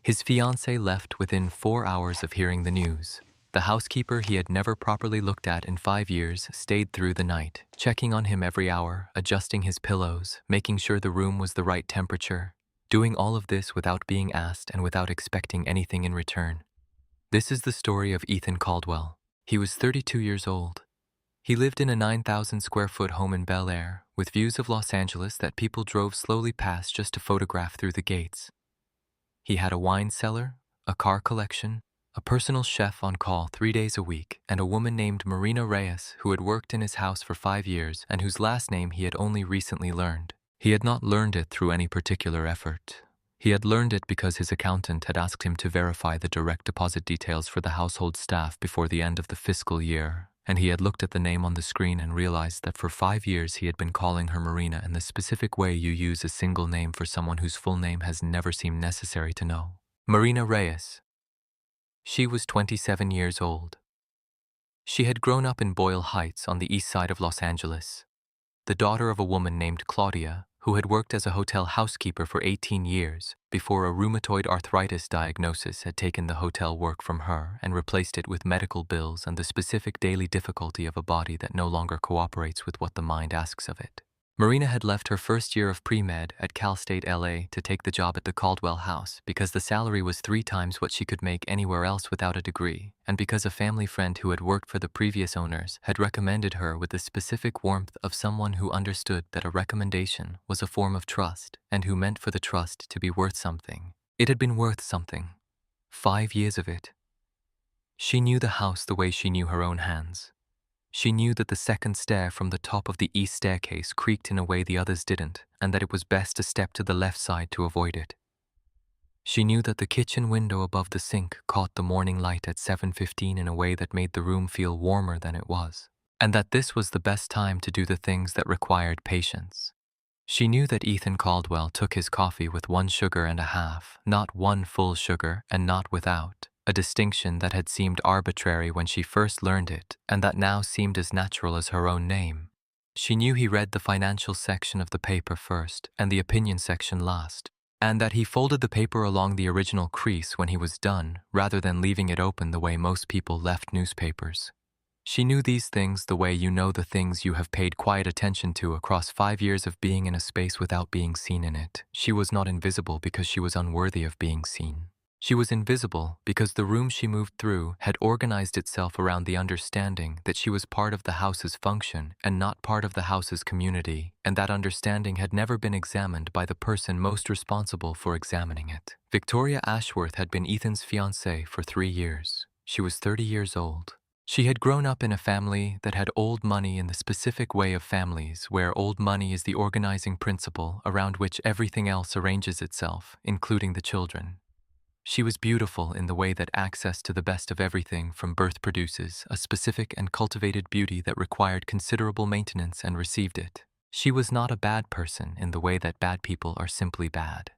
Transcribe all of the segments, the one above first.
His fiancée left within 4 hours of hearing the news. The housekeeper he had never properly looked at in 5 years stayed through the night, checking on him every hour, adjusting his pillows, making sure the room was the right temperature, doing all of this without being asked and without expecting anything in return. This is the story of Ethan Caldwell. He was 32 years old. He lived in a 9,000 square foot home in Bel Air, with views of Los Angeles that people drove slowly past just to photograph through the gates. He had a wine cellar, a car collection, a personal chef on call 3 days a week, and a woman named Marina Reyes who had worked in his house for 5 years and whose last name he had only recently learned. He had not learned it through any particular effort. He had learned it because his accountant had asked him to verify the direct deposit details for the household staff before the end of the fiscal year, and he had looked at the name on the screen and realized that for 5 years he had been calling her Marina in the specific way you use a single name for someone whose full name has never seemed necessary to know. Marina Reyes. She was 27 years old. She had grown up in Boyle Heights on the east side of Los Angeles, the daughter of a woman named Claudia, who had worked as a hotel housekeeper for 18 years before a rheumatoid arthritis diagnosis had taken the hotel work from her and replaced it with medical bills and the specific daily difficulty of a body that no longer cooperates with what the mind asks of it. Marina had left her first year of pre-med at Cal State LA to take the job at the Caldwell house because the salary was 3 times what she could make anywhere else without a degree, and because a family friend who had worked for the previous owners had recommended her with the specific warmth of someone who understood that a recommendation was a form of trust and who meant for the trust to be worth something. It had been worth something. 5 years of it. She knew the house the way she knew her own hands. She knew that the second stair from the top of the east staircase creaked in a way the others didn't, and that it was best to step to the left side to avoid it. She knew that the kitchen window above the sink caught the morning light at 7:15 in a way that made the room feel warmer than it was, and that this was the best time to do the things that required patience. She knew that Ethan Caldwell took his coffee with 1 sugar and a half, not 1 full sugar and not without, a distinction that had seemed arbitrary when she first learned it and that now seemed as natural as her own name. She knew he read the financial section of the paper first and the opinion section last, and that he folded the paper along the original crease when he was done rather than leaving it open the way most people left newspapers. She knew these things the way you know the things you have paid quiet attention to across 5 years of being in a space without being seen in it. She was not invisible because she was unworthy of being seen. She was invisible because the room she moved through had organized itself around the understanding that she was part of the house's function and not part of the house's community, and that understanding had never been examined by the person most responsible for examining it. Victoria Ashworth had been Ethan's fiancée for 3 years. She was 30 years old. She had grown up in a family that had old money in the specific way of families, where old money is the organizing principle around which everything else arranges itself, including the children. She was beautiful in the way that access to the best of everything from birth produces a specific and cultivated beauty that required considerable maintenance and received it. She was not a bad person in the way that bad people are simply bad.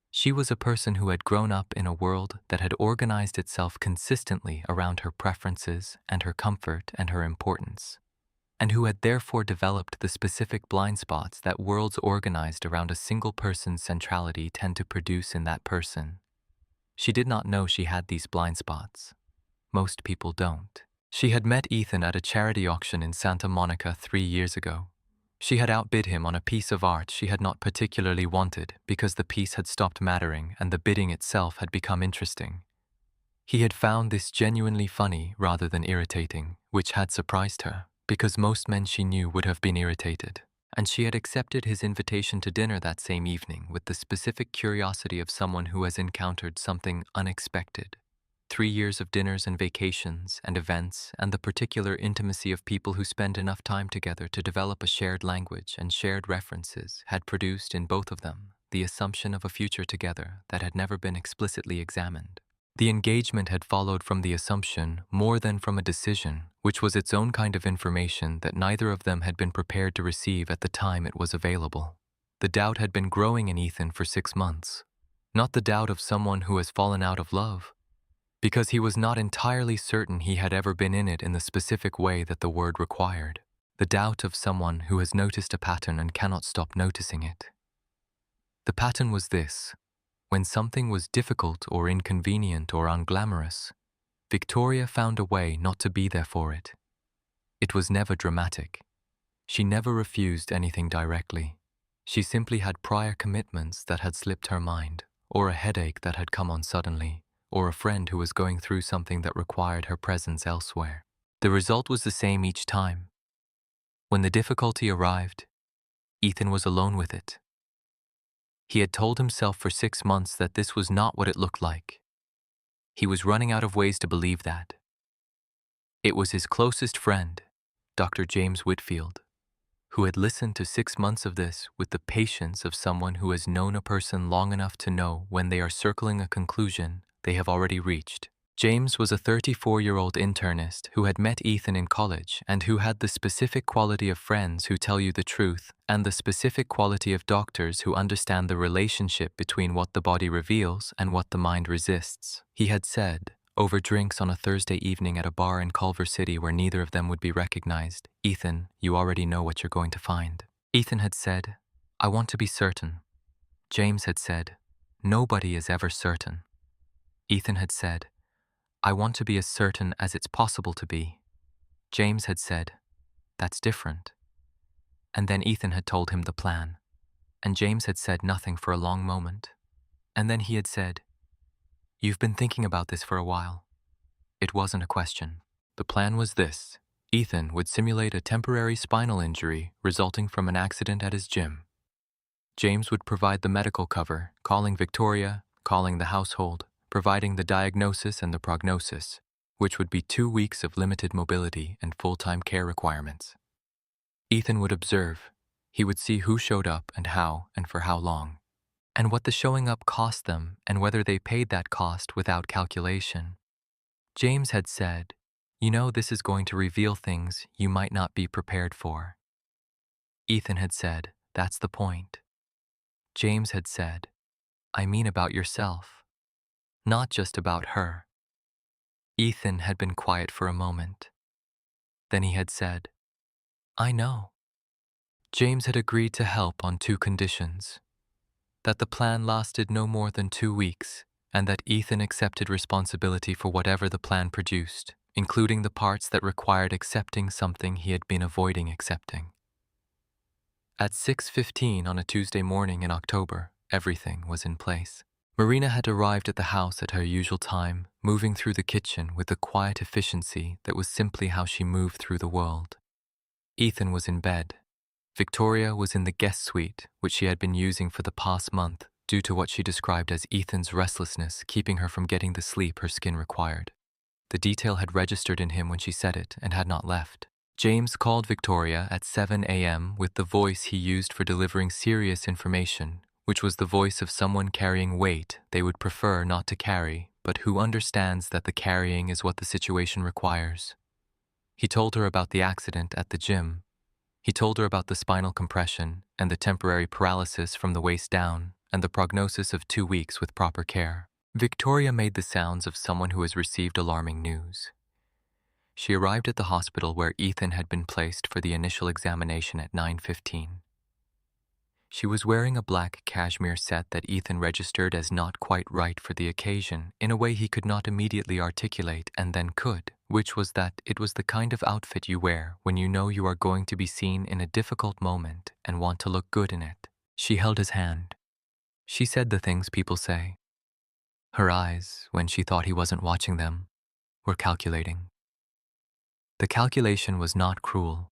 She was a person who had grown up in a world that had organized itself consistently around her preferences and her comfort and her importance, and who had therefore developed the specific blind spots that worlds organized around a single person's centrality tend to produce in that person. She did not know she had these blind spots. Most people don't. She had met Ethan at a charity auction in Santa Monica 3 years ago. She had outbid him on a piece of art she had not particularly wanted because the piece had stopped mattering and the bidding itself had become interesting. He had found this genuinely funny rather than irritating, which had surprised her, because most men she knew would have been irritated. And she had accepted his invitation to dinner that same evening with the specific curiosity of someone who has encountered something unexpected. 3 years of dinners and vacations and events and the particular intimacy of people who spend enough time together to develop a shared language and shared references had produced in both of them the assumption of a future together that had never been explicitly examined. The engagement had followed from the assumption more than from a decision, which was its own kind of information that neither of them had been prepared to receive at the time it was available. The doubt had been growing in Ethan for 6 months. Not the doubt of someone who has fallen out of love, because he was not entirely certain he had ever been in it in the specific way that the word required. The doubt of someone who has noticed a pattern and cannot stop noticing it. The pattern was this. When something was difficult or inconvenient or unglamorous, Victoria found a way not to be there for it. It was never dramatic. She never refused anything directly. She simply had prior commitments that had slipped her mind, or a headache that had come on suddenly, or a friend who was going through something that required her presence elsewhere. The result was the same each time. When the difficulty arrived, Ethan was alone with it. He had told himself for 6 months that this was not what it looked like. He was running out of ways to believe that. It was his closest friend, Dr. James Whitfield, who had listened to 6 months of this with the patience of someone who has known a person long enough to know when they are circling a conclusion they have already reached. James was a 34-year-old internist who had met Ethan in college and who had the specific quality of friends who tell you the truth and the specific quality of doctors who understand the relationship between what the body reveals and what the mind resists. He had said, over drinks on a Thursday evening at a bar in Culver City where neither of them would be recognized, "Ethan, you already know what you're going to find." Ethan had said, "I want to be certain." James had said, "Nobody is ever certain." Ethan had said, "I want to be as certain as it's possible to be." James had said, "That's different." And then Ethan had told him the plan, and James had said nothing for a long moment. And then he had said, "You've been thinking about this for a while." It wasn't a question. The plan was this. Ethan would simulate a temporary spinal injury resulting from an accident at his gym. James would provide the medical cover, calling Victoria, calling the household, providing the diagnosis and the prognosis, which would be 2 weeks of limited mobility and full-time care requirements. Ethan would observe. He would see who showed up and how and for how long, and what the showing up cost them and whether they paid that cost without calculation. James had said, "You know, this is going to reveal things you might not be prepared for." Ethan had said, "That's the point." James had said, "I mean about yourself, not just about her." Ethan had been quiet for a moment. Then he had said, "I know." James had agreed to help on 2 conditions: that the plan lasted no more than 2 weeks, and that Ethan accepted responsibility for whatever the plan produced, including the parts that required accepting something he had been avoiding accepting. At 6:15 on a Tuesday morning in October, everything was in place. Marina had arrived at the house at her usual time, moving through the kitchen with a quiet efficiency that was simply how she moved through the world. Ethan was in bed. Victoria was in the guest suite, which she had been using for the past month due to what she described as Ethan's restlessness keeping her from getting the sleep her skin required. The detail had registered in him when she said it and had not left. James called Victoria at 7 a.m. with the voice he used for delivering serious information, which was the voice of someone carrying weight they would prefer not to carry, but who understands that the carrying is what the situation requires. He told her about the accident at the gym. He told her about the spinal compression and the temporary paralysis from the waist down and the prognosis of 2 weeks with proper care. Victoria made the sounds of someone who has received alarming news. She arrived at the hospital where Ethan had been placed for the initial examination at 9:15. She was wearing a black cashmere set that Ethan registered as not quite right for the occasion in a way he could not immediately articulate and then could, which was that it was the kind of outfit you wear when you know you are going to be seen in a difficult moment and want to look good in it. She held his hand. She said the things people say. Her eyes, when she thought he wasn't watching them, were calculating. The calculation was not cruel.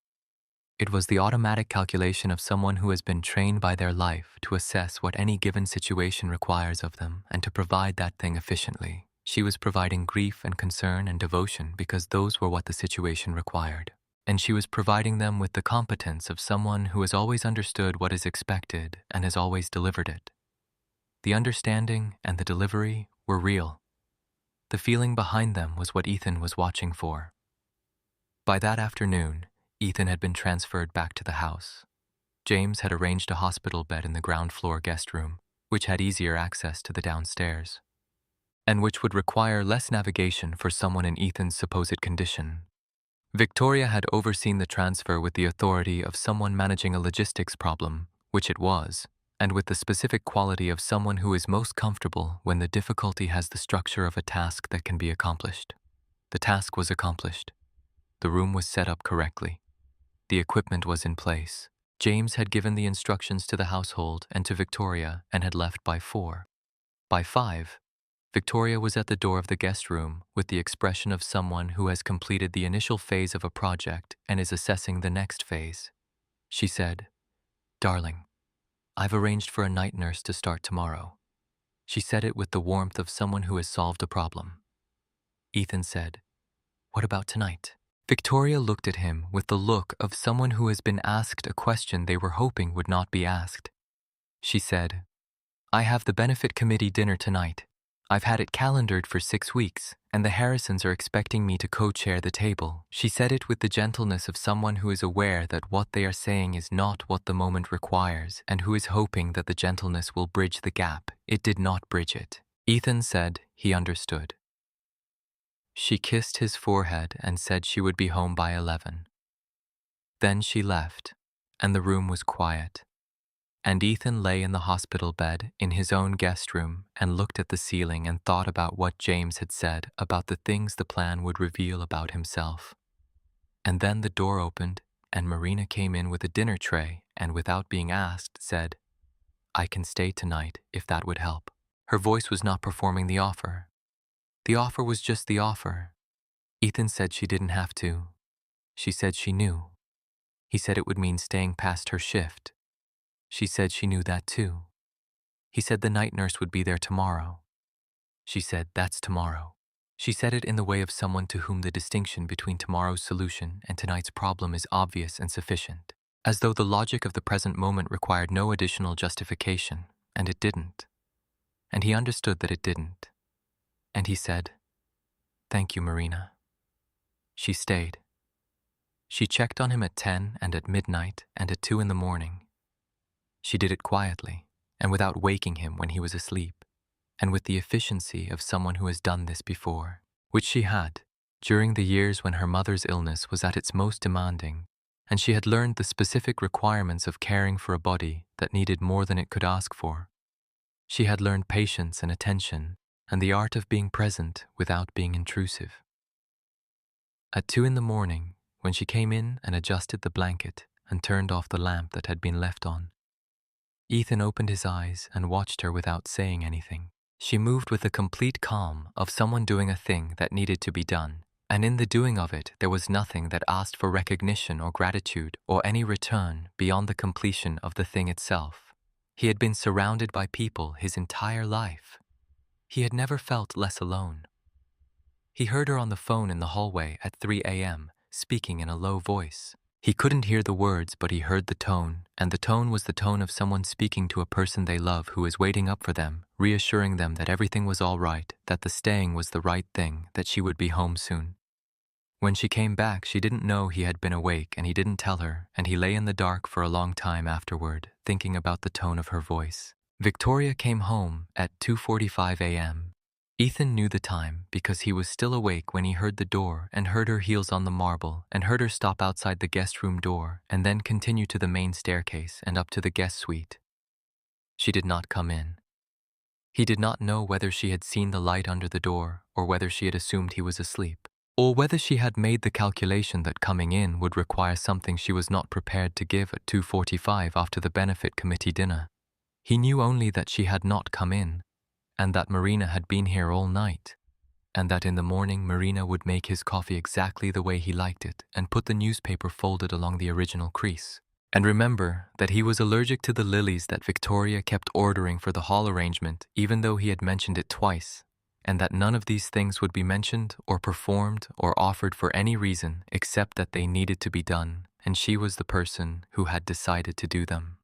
It was the automatic calculation of someone who has been trained by their life to assess what any given situation requires of them and to provide that thing efficiently. She was providing grief and concern and devotion because those were what the situation required. And she was providing them with the competence of someone who has always understood what is expected and has always delivered it. The understanding and the delivery were real. The feeling behind them was what Ethan was watching for. By that afternoon, Ethan had been transferred back to the house. James had arranged a hospital bed in the ground floor guest room, which had easier access to the downstairs, and which would require less navigation for someone in Ethan's supposed condition. Victoria had overseen the transfer with the authority of someone managing a logistics problem, which it was, and with the specific quality of someone who is most comfortable when the difficulty has the structure of a task that can be accomplished. The task was accomplished. The room was set up correctly. The equipment was in place. James had given the instructions to the household and to Victoria and had left by 4. By 5, Victoria was at the door of the guest room with the expression of someone who has completed the initial phase of a project and is assessing the next phase. She said, "Darling, I've arranged for a night nurse to start tomorrow." She said it with the warmth of someone who has solved a problem. Ethan said, "What about tonight?" Victoria looked at him with the look of someone who has been asked a question they were hoping would not be asked. She said, "I have the benefit committee dinner tonight. I've had it calendared for 6 weeks, and the Harrisons are expecting me to co-chair the table." She said it with the gentleness of someone who is aware that what they are saying is not what the moment requires and who is hoping that the gentleness will bridge the gap. It did not bridge it. Ethan said he understood. She kissed his forehead and said she would be home by 11. Then she left, and the room was quiet. And Ethan lay in the hospital bed in his own guest room and looked at the ceiling and thought about what James had said about the things the plan would reveal about himself. And then the door opened and Marina came in with a dinner tray and without being asked said, "I can stay tonight if that would help." Her voice was not performing the offer. The offer was just the offer. Ethan said she didn't have to. She said she knew. He said it would mean staying past her shift. She said she knew that too. He said the night nurse would be there tomorrow. She said that's tomorrow. She said it in the way of someone to whom the distinction between tomorrow's solution and tonight's problem is obvious and sufficient, as though the logic of the present moment required no additional justification, and it didn't. And he understood that it didn't. And he said, "Thank you, Marina." She stayed. She checked on him at 10 and at midnight and at 2 in the morning. She did it quietly and without waking him when he was asleep, and with the efficiency of someone who has done this before, which she had during the years when her mother's illness was at its most demanding, and she had learned the specific requirements of caring for a body that needed more than it could ask for. She had learned patience and attention and the art of being present without being intrusive. At 2 in the morning, when she came in and adjusted the blanket and turned off the lamp that had been left on, Ethan opened his eyes and watched her without saying anything. She moved with the complete calm of someone doing a thing that needed to be done, and in the doing of it there was nothing that asked for recognition or gratitude or any return beyond the completion of the thing itself. He had been surrounded by people his entire life. He had never felt less alone. He heard her on the phone in the hallway at 3 a.m., speaking in a low voice. He couldn't hear the words, but he heard the tone, and the tone was the tone of someone speaking to a person they love who is waiting up for them, reassuring them that everything was all right, that the staying was the right thing, that she would be home soon. When she came back, she didn't know he had been awake, and he didn't tell her, and he lay in the dark for a long time afterward, thinking about the tone of her voice. Victoria came home at 2:45 a.m. Ethan knew the time because he was still awake when he heard the door and heard her heels on the marble and heard her stop outside the guest room door and then continue to the main staircase and up to the guest suite. She did not come in. He did not know whether she had seen the light under the door or whether she had assumed he was asleep, or whether she had made the calculation that coming in would require something she was not prepared to give at 2:45 after the benefit committee dinner. He knew only that she had not come in, and that Marina had been here all night, and that in the morning Marina would make his coffee exactly the way he liked it and put the newspaper folded along the original crease. And remember that he was allergic to the lilies that Victoria kept ordering for the hall arrangement, even though he had mentioned it twice, and that none of these things would be mentioned or performed or offered for any reason except that they needed to be done, and she was the person who had decided to do them.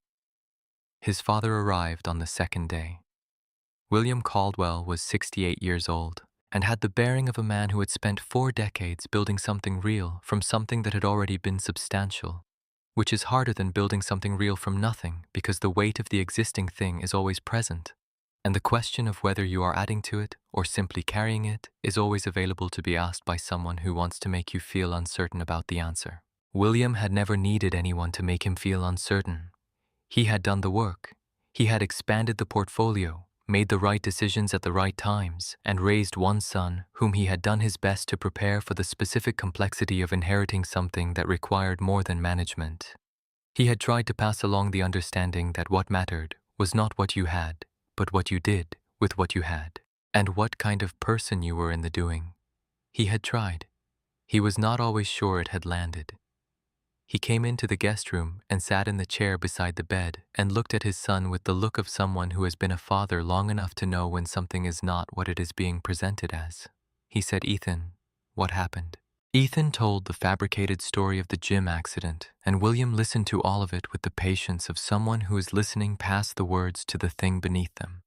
His father arrived on the second day. William Caldwell was 68 years old and had the bearing of a man who had spent 4 decades building something real from something that had already been substantial, which is harder than building something real from nothing because the weight of the existing thing is always present, and the question of whether you are adding to it or simply carrying it is always available to be asked by someone who wants to make you feel uncertain about the answer. William had never needed anyone to make him feel uncertain. He had done the work. He had expanded the portfolio, made the right decisions at the right times, and raised one son whom he had done his best to prepare for the specific complexity of inheriting something that required more than management. He had tried to pass along the understanding that what mattered was not what you had, but what you did with what you had, and what kind of person you were in the doing. He had tried. He was not always sure it had landed. He came into the guest room and sat in the chair beside the bed and looked at his son with the look of someone who has been a father long enough to know when something is not what it is being presented as. He said, "Ethan, what happened?" Ethan told the fabricated story of the gym accident, and William listened to all of it with the patience of someone who is listening past the words to the thing beneath them.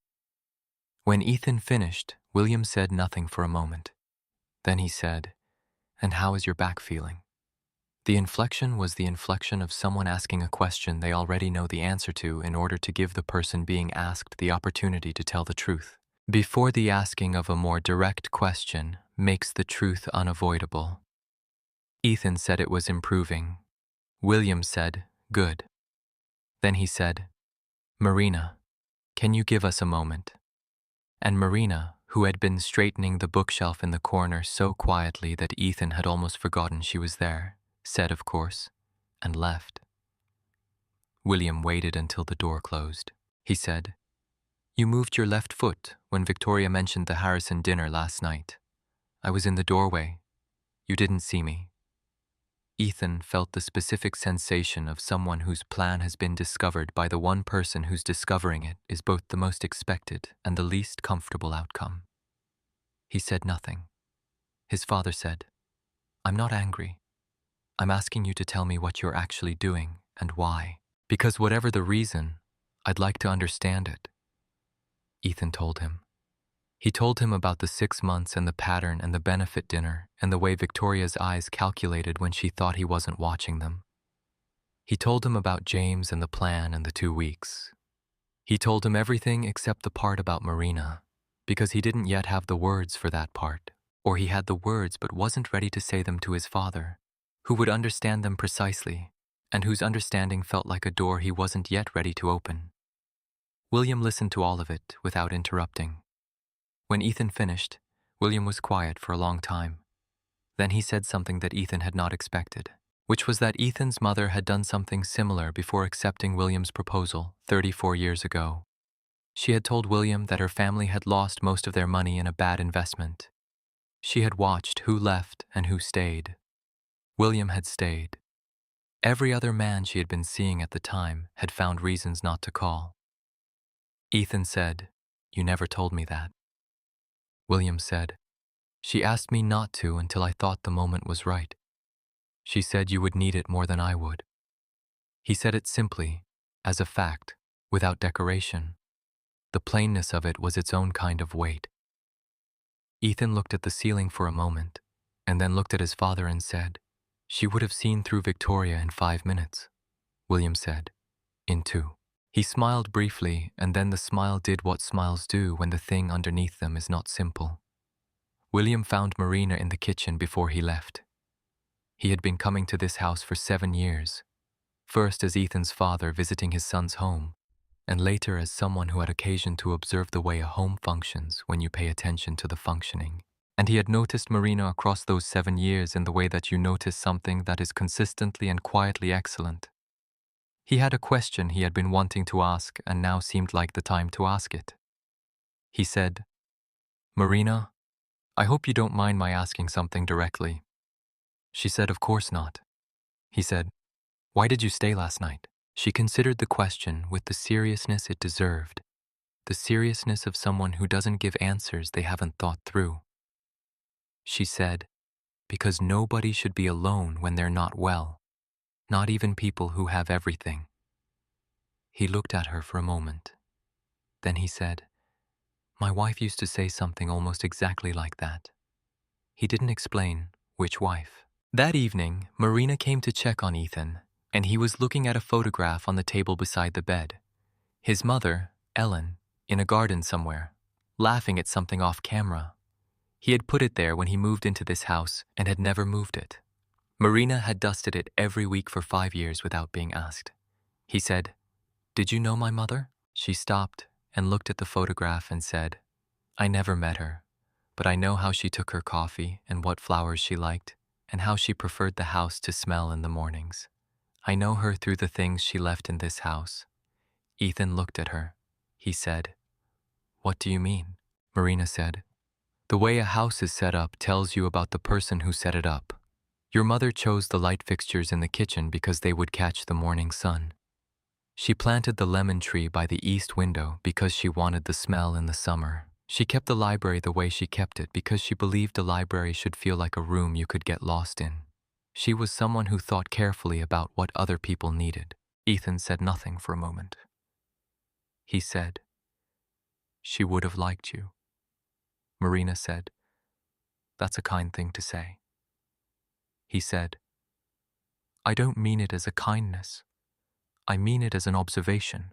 When Ethan finished, William said nothing for a moment. Then he said, "And how is your back feeling?" The inflection was the inflection of someone asking a question they already know the answer to in order to give the person being asked the opportunity to tell the truth. Before the asking of a more direct question makes the truth unavoidable. Ethan said it was improving. William said, "Good." Then he said, "Marina, can you give us a moment?" And Marina, who had been straightening the bookshelf in the corner so quietly that Ethan had almost forgotten she was there, said of course, and left. William waited until the door closed. He said, "You moved your left foot when Victoria mentioned the Harrison dinner last night. I was in the doorway. You didn't see me." Ethan felt the specific sensation of someone whose plan has been discovered by the one person whose discovering it is both the most expected and the least comfortable outcome. He said nothing. His father said, "I'm not angry. I'm asking you to tell me what you're actually doing and why. Because whatever the reason, I'd like to understand it." Ethan told him. He told him about the 6 months and the pattern and the benefit dinner and the way Victoria's eyes calculated when she thought he wasn't watching them. He told him about James and the plan and the 2 weeks. He told him everything except the part about Marina, because he didn't yet have the words for that part, or he had the words but wasn't ready to say them to his father, who would understand them precisely, and whose understanding felt like a door he wasn't yet ready to open. William listened to all of it without interrupting. When Ethan finished, William was quiet for a long time. Then he said something that Ethan had not expected, which was that Ethan's mother had done something similar before accepting William's proposal 34 years ago. She had told William that her family had lost most of their money in a bad investment. She had watched who left and who stayed. William had stayed. Every other man she had been seeing at the time had found reasons not to call. Ethan said, "You never told me that." William said, "She asked me not to until I thought the moment was right. She said you would need it more than I would." He said it simply, as a fact, without decoration. The plainness of it was its own kind of weight. Ethan looked at the ceiling for a moment, and then looked at his father and said, "She would have seen through Victoria in 5 minutes." William said, "In 2. He smiled briefly, and then the smile did what smiles do when the thing underneath them is not simple. William found Marina in the kitchen before he left. He had been coming to this house for 7 years, first as Ethan's father visiting his son's home, and later as someone who had occasion to observe the way a home functions when you pay attention to the functioning. And he had noticed Marina across those 7 years in the way that you notice something that is consistently and quietly excellent. He had a question he had been wanting to ask and now seemed like the time to ask it. He said, "Marina, I hope you don't mind my asking something directly." She said, "Of course not." He said, "Why did you stay last night?" She considered the question with the seriousness it deserved, the seriousness of someone who doesn't give answers they haven't thought through. She said, "Because nobody should be alone when they're not well, not even people who have everything." He looked at her for a moment. Then he said, "My wife used to say something almost exactly like that." He didn't explain which wife. That evening, Marina came to check on Ethan, and he was looking at a photograph on the table beside the bed. His mother, Ellen, in a garden somewhere, laughing at something off camera. He had put it there when he moved into this house and had never moved it. Marina had dusted it every week for 5 years without being asked. He said, "Did you know my mother?" She stopped and looked at the photograph and said, I never met her, but I know how she took her coffee and what flowers she liked and how she preferred the house to smell in the mornings. I know her through the things she left in this house. Ethan looked at her. He said, What do you mean? Marina said, The way a house is set up tells you about the person who set it up. Your mother chose the light fixtures in the kitchen because they would catch the morning sun. She planted the lemon tree by the east window because she wanted the smell in the summer. She kept the library the way she kept it because she believed a library should feel like a room you could get lost in. She was someone who thought carefully about what other people needed. Ethan said nothing for a moment. He said, She would have liked you. Marina said, That's a kind thing to say. He said, I don't mean it as a kindness. I mean it as an observation.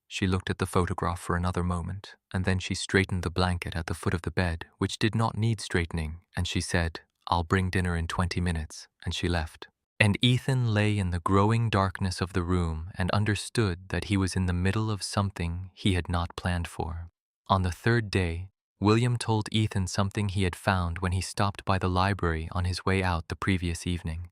She looked at the photograph for another moment, and then she straightened the blanket at the foot of the bed, which did not need straightening, and she said, I'll bring dinner in 20 minutes, and she left. And Ethan lay in the growing darkness of the room and understood that he was in the middle of something he had not planned for. On the third day, William told Ethan something he had found when he stopped by the library on his way out the previous evening.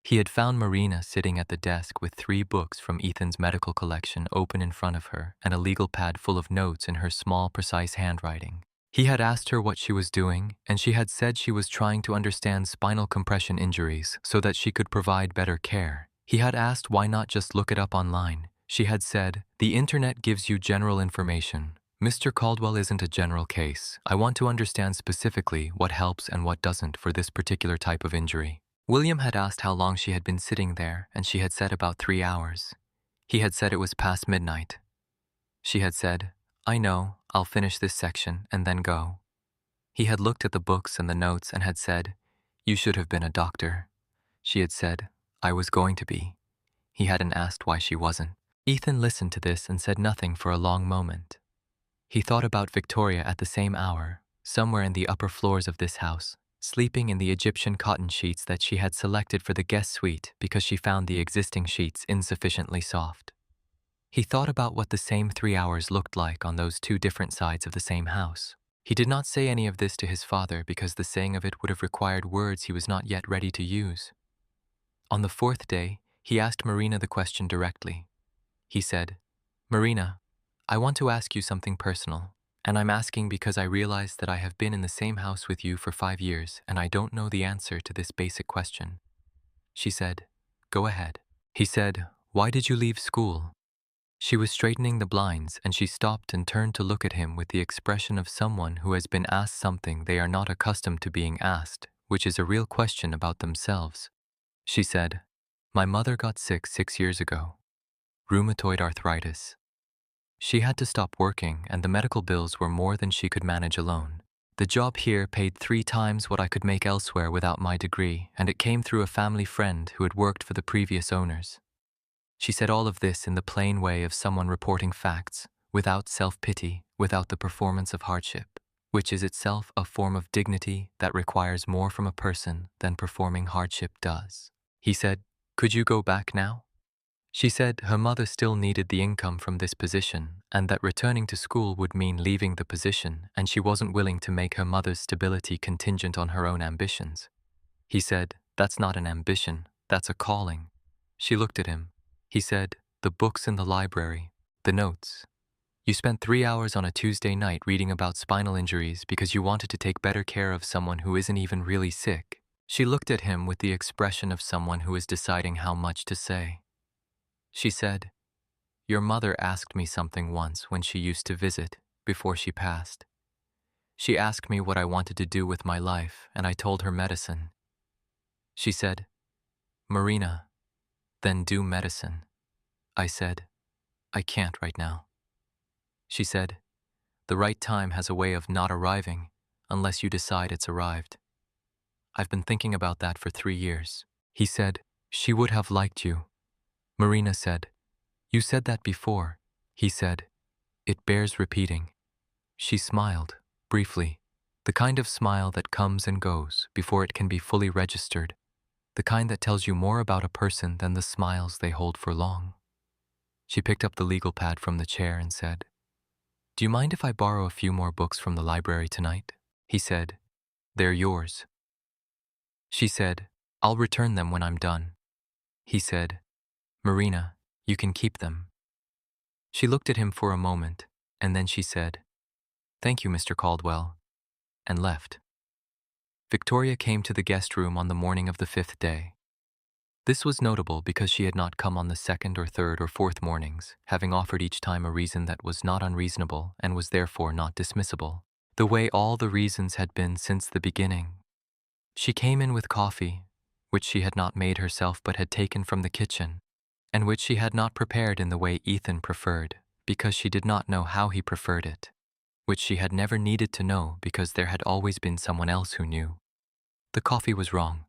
He had found Marina sitting at the desk with 3 books from Ethan's medical collection open in front of her and a legal pad full of notes in her small, precise handwriting. He had asked her what she was doing, and she had said she was trying to understand spinal compression injuries so that she could provide better care. He had asked why not just look it up online. She had said, The internet gives you general information. Mr. Caldwell isn't a general case. I want to understand specifically what helps and what doesn't for this particular type of injury. William had asked how long she had been sitting there, and she had said about 3 hours. He had said it was past midnight. She had said, I know, I'll finish this section and then go. He had looked at the books and the notes and had said, You should have been a doctor. She had said, I was going to be. He hadn't asked why she wasn't. Ethan listened to this and said nothing for a long moment. He thought about Victoria at the same hour, somewhere in the upper floors of this house, sleeping in the Egyptian cotton sheets that she had selected for the guest suite because she found the existing sheets insufficiently soft. He thought about what the same 3 hours looked like on those 2 different sides of the same house. He did not say any of this to his father because the saying of it would have required words he was not yet ready to use. On the 4th day, he asked Marina the question directly. He said, Marina, I want to ask you something personal. And I'm asking because I realize that I have been in the same house with you for 5 years and I don't know the answer to this basic question. She said, Go ahead. He said, Why did you leave school? She was straightening the blinds and she stopped and turned to look at him with the expression of someone who has been asked something they are not accustomed to being asked, which is a real question about themselves. She said, My mother got sick 6 years ago. Rheumatoid arthritis. She had to stop working and the medical bills were more than she could manage alone. The job here paid 3 times what I could make elsewhere without my degree, and it came through a family friend who had worked for the previous owners. She said all of this in the plain way of someone reporting facts, without self-pity, without the performance of hardship, which is itself a form of dignity that requires more from a person than performing hardship does. He said, Could you go back now? She said her mother still needed the income from this position and that returning to school would mean leaving the position, and she wasn't willing to make her mother's stability contingent on her own ambitions. He said, That's not an ambition, that's a calling. She looked at him. He said, The books in the library, the notes. You spent 3 hours on a Tuesday night reading about spinal injuries because you wanted to take better care of someone who isn't even really sick. She looked at him with the expression of someone who is deciding how much to say. She said, Your mother asked me something once when she used to visit, before she passed. She asked me what I wanted to do with my life, and I told her medicine. She said, Marina, then do medicine. I said, I can't right now. She said, The right time has a way of not arriving unless you decide it's arrived. I've been thinking about that for 3 years. He said, She would have liked you. Marina said, You said that before. He said, It bears repeating. She smiled, briefly, the kind of smile that comes and goes before it can be fully registered, the kind that tells you more about a person than the smiles they hold for long. She picked up the legal pad from the chair and said, "Do you mind if I borrow a few more books from the library tonight?" He said, "They're yours." She said, "I'll return them when I'm done." He said, "Marina, you can keep them." She looked at him for a moment, and then she said, "Thank you, Mr. Caldwell," and left. Victoria came to the guest room on the morning of the 5th day. This was notable because she had not come on the second or third or fourth mornings, having offered each time a reason that was not unreasonable and was therefore not dismissible, the way all the reasons had been since the beginning. She came in with coffee, which she had not made herself but had taken from the kitchen, and which she had not prepared in the way Ethan preferred, because she did not know how he preferred it, which she had never needed to know because there had always been someone else who knew. The coffee was wrong.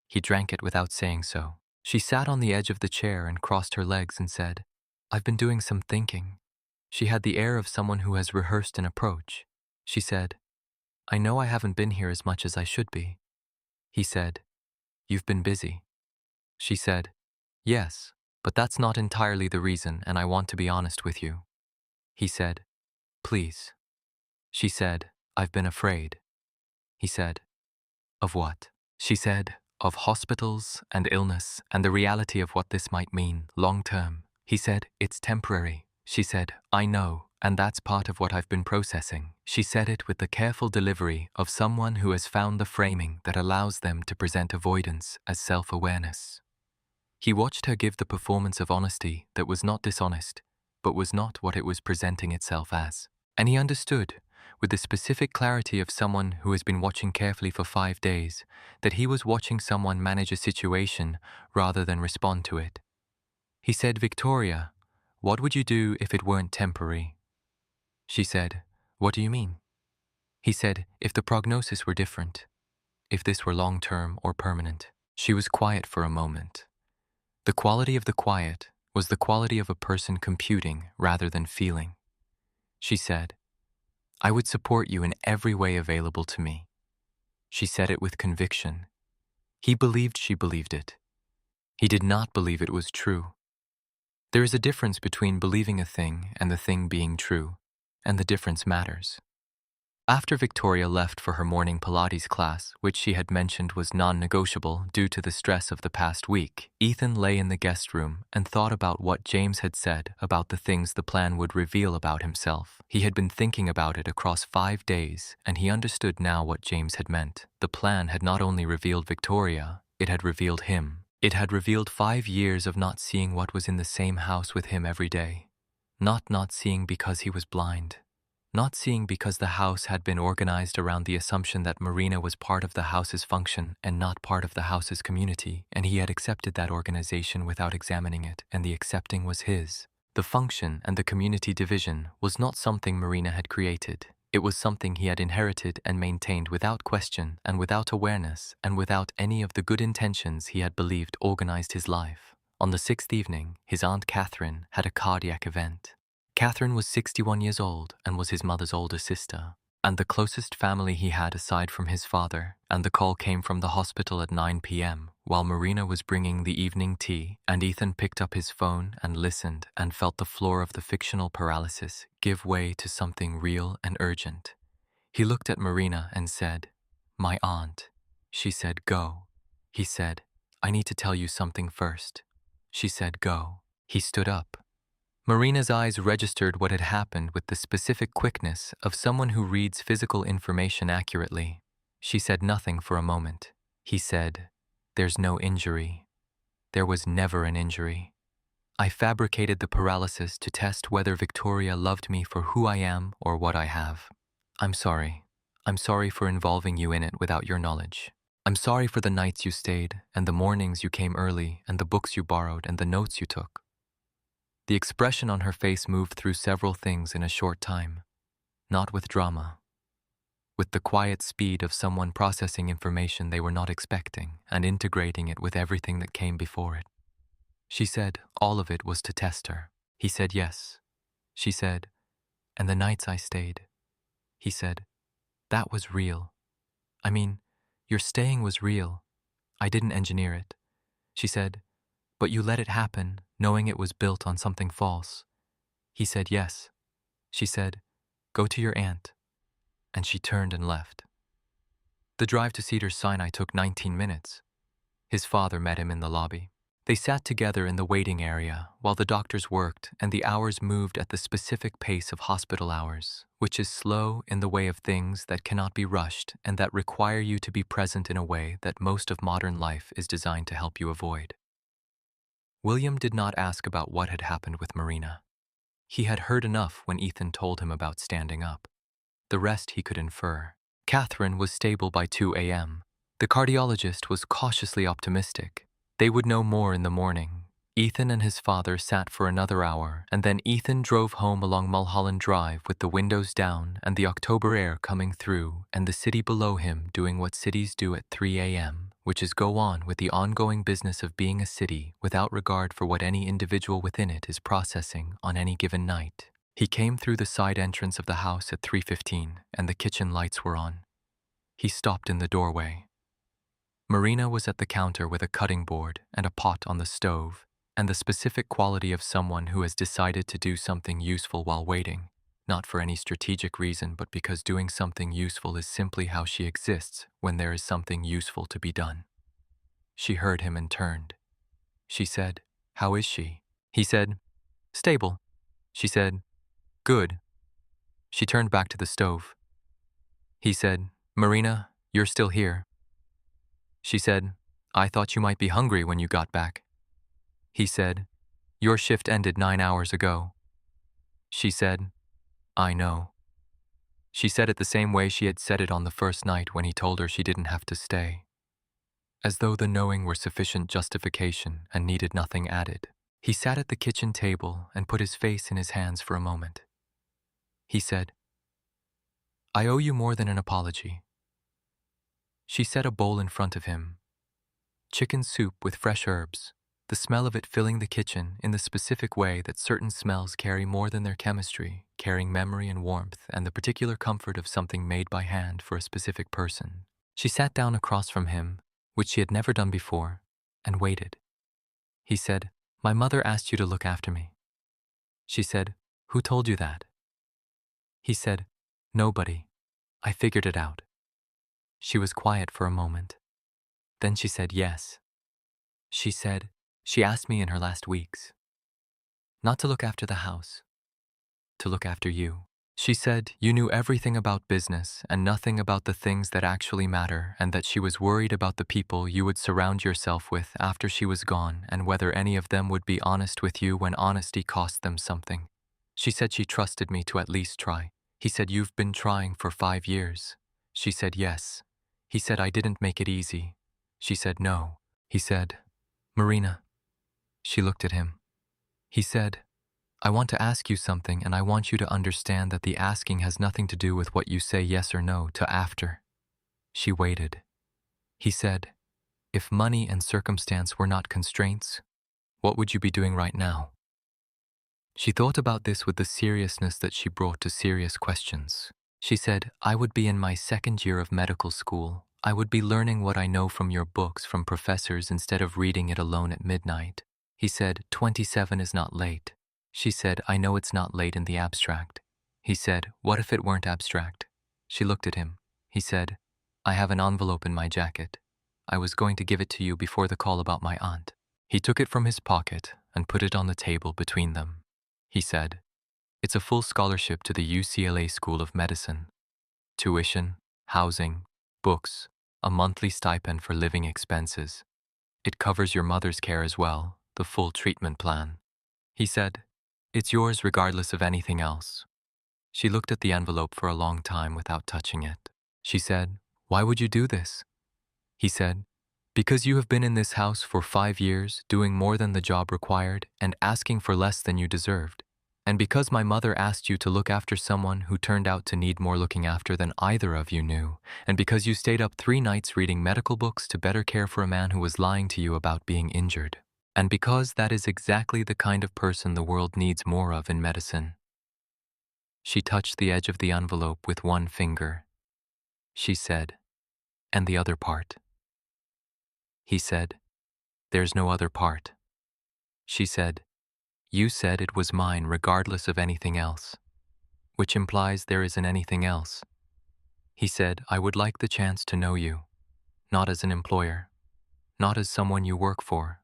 He drank it without saying so. She sat on the edge of the chair and crossed her legs and said, "I've been doing some thinking." She had the air of someone who has rehearsed an approach. She said, "I know I haven't been here as much as I should be." He said, "You've been busy." She said, "Yes, but that's not entirely the reason, and I want to be honest with you." He said, "Please." She said, "I've been afraid." He said, "Of what?" She said, "Of hospitals and illness and the reality of what this might mean long term." He said, "It's temporary." She said, "I know, and that's part of what I've been processing." She said it with the careful delivery of someone who has found the framing that allows them to present avoidance as self-awareness. He watched her give the performance of honesty that was not dishonest, but was not what it was presenting itself as. And he understood, with the specific clarity of someone who has been watching carefully for 5 days, that he was watching someone manage a situation rather than respond to it. He said, "Victoria, what would you do if it weren't temporary?" She said, "What do you mean?" He said, "If the prognosis were different, if this were long-term or permanent." She was quiet for a moment. The quality of the quiet was the quality of a person computing rather than feeling. She said, "I would support you in every way available to me." She said it with conviction. He believed she believed it. He did not believe it was true. There is a difference between believing a thing and the thing being true, and the difference matters. After Victoria left for her morning Pilates class, which she had mentioned was non-negotiable due to the stress of the past week, Ethan lay in the guest room and thought about what James had said about the things the plan would reveal about himself. He had been thinking about it across 5 days, and he understood now what James had meant. The plan had not only revealed Victoria, it had revealed him. It had revealed 5 years of not seeing what was in the same house with him every day. Not seeing because he was blind. Not seeing because the house had been organized around the assumption that Marina was part of the house's function and not part of the house's community, and he had accepted that organization without examining it, and the accepting was his. The function and the community division was not something Marina had created. It was something he had inherited and maintained without question and without awareness and without any of the good intentions he had believed organized his life. On the 6th evening, his Aunt Catherine had a cardiac event. Catherine was 61 years old and was his mother's older sister, and the closest family he had aside from his father, and the call came from the hospital at 9 p.m. while Marina was bringing the evening tea, and Ethan picked up his phone and listened and felt the floor of the fictional Paralysis give way to something real and urgent. He looked at Marina and said, "My aunt." She said, "Go." He said, "I need to tell you something first." She said, "Go." He stood up. Marina's eyes registered what had happened with the specific quickness of someone who reads physical information accurately. She said nothing for a moment. He said, "There's no injury. There was never an injury. I fabricated the paralysis to test whether Victoria loved me for who I am or what I have. I'm sorry. I'm sorry for involving you in it without your knowledge. I'm sorry for the nights you stayed and the mornings you came early and the books you borrowed and the notes you took." The expression on her face moved through several things in a short time, not with drama, with the quiet speed of someone processing information they were not expecting and integrating it with everything that came before it. She said all of it was to test her. He said yes. She said, "And the nights I stayed." He said, "That was real. I mean, your staying was real. I didn't engineer it." She said, "But you let it happen, knowing it was built on something false. He said yes. She said, "Go to your aunt." And she turned and left. The drive to Cedars-Sinai took 19 minutes. His father met him in the lobby. They sat together in the waiting area while the doctors worked and the hours moved at the specific pace of hospital hours, which is slow in the way of things that cannot be rushed and that require you to be present in a way that most of modern life is designed to help you avoid. William did not ask about what had happened with Marina. He had heard enough when Ethan told him about standing up. The rest he could infer. Catherine was stable by 2 a.m. The cardiologist was cautiously optimistic. They would know more in the morning. Ethan and his father sat for another hour, and then Ethan drove home along Mulholland Drive with the windows down and the October air coming through and the city below him doing what cities do at 3 a.m., which is go on with the ongoing business of being a city without regard for what any individual within it is processing on any given night. He came through the side entrance of the house at 3:15, and the kitchen lights were on. He stopped in the doorway. Marina was at the counter with a cutting board and a pot on the stove, and the specific quality of someone who has decided to do something useful while waiting, not for any strategic reason but because doing something useful is simply how she exists when there is something useful to be done. She heard him and turned. She said, "How is she?" He said, "Stable." She said, "Good." She turned back to the stove. He said, "Marina, you're still here." She said, "I thought you might be hungry when you got back." He said, "Your shift ended 9 hours ago." She said, "I know." She said it the same way she had said it on the first night when he told her she didn't have to stay, as though the knowing were sufficient justification and needed nothing added. He sat at the kitchen table and put his face in his hands for a moment. He said, "I owe you more than an apology." She set a bowl in front of him. Chicken soup with fresh herbs, the smell of it filling the kitchen in the specific way that certain smells carry more than their chemistry, carrying memory and warmth and the particular comfort of something made by hand for a specific person. She sat down across from him, which she had never done before, and waited. He said, "My mother asked you to look after me." She said, "Who told you that?" He said, "Nobody. I figured it out." She was quiet for a moment. Then she said yes. She said, "She asked me in her last weeks. Not to look after the house, to look after you." She said you knew everything about business and nothing about the things that actually matter, and that she was worried about the people you would surround yourself with after she was gone and whether any of them would be honest with you when honesty cost them something. She said she trusted me to at least try. He said, "You've been trying for 5 years." She said yes. He said, "I didn't make it easy." She said no. He said, "Marina." She looked at him. He said, "I want to ask you something, and I want you to understand that the asking has nothing to do with what you say yes or no to after." She waited. He said, "If money and circumstance were not constraints, what would you be doing right now?" She thought about this with the seriousness that she brought to serious questions. She said, "I would be in my 2nd year of medical school. I would be learning what I know from your books, from professors, instead of reading it alone at midnight." He said, 27 is not late." She said, "I know it's not late in the abstract." He said, "What if it weren't abstract?" She looked at him. He said, "I have an envelope in my jacket. I was going to give it to you before the call about my aunt." He took it from his pocket and put it on the table between them. He said, "It's a full scholarship to the UCLA School of Medicine. Tuition, housing, books, a monthly stipend for living expenses. It covers your mother's care as well, the full treatment plan." He said, "It's yours regardless of anything else." She looked at the envelope for a long time without touching it. She said, "Why would you do this?" He said, "Because you have been in this house for 5 years, doing more than the job required and asking for less than you deserved. And because my mother asked you to look after someone who turned out to need more looking after than either of you knew, and because you stayed up 3 nights reading medical books to better care for a man who was lying to you about being injured. And because that is exactly the kind of person the world needs more of in medicine." She touched the edge of the envelope with one finger. She said, "And the other part?" He said, "There's no other part." She said, You said it was mine regardless of anything else, which implies there isn't anything else. He said, I would like the chance to know you, not as an employer, not as someone you work for,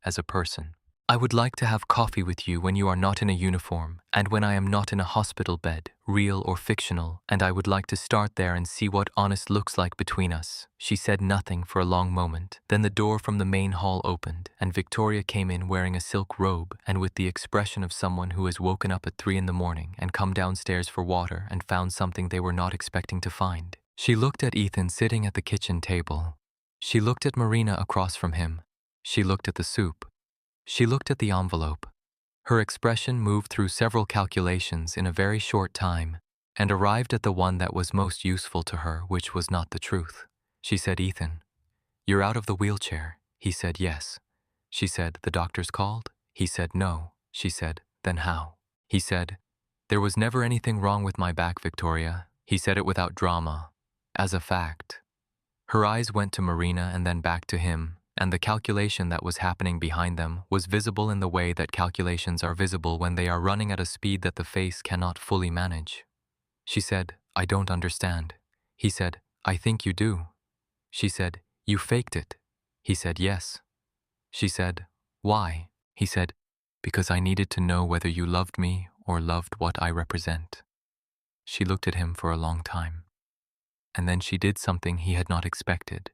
as a person. I would like to have coffee with you when you are not in a uniform and when I am not in a hospital bed, real or fictional, and I would like to start there and see what honest looks like between us. She said nothing for a long moment. Then the door from the main hall opened and Victoria came in wearing a silk robe and with the expression of someone who has woken up at 3 in the morning and come downstairs for water and found something they were not expecting to find. She looked at Ethan sitting at the kitchen table. She looked at Marina across from him. She looked at the soup. She looked at the envelope. Her expression moved through several calculations in a very short time and arrived at the one that was most useful to her, which was not the truth. She said, Ethan, you're out of the wheelchair. He said, yes. She said, the doctor's called? He said, no. She said, then how? He said, there was never anything wrong with my back, Victoria. He said it without drama, as a fact. Her eyes went to Marina and then back to him, and the calculation that was happening behind them was visible in the way that calculations are visible when they are running at a speed that the face cannot fully manage. She said, I don't understand. He said, I think you do. She said, you faked it. He said, yes. She said, why? He said, because I needed to know whether you loved me or loved what I represent. She looked at him for a long time, and then she did something he had not expected,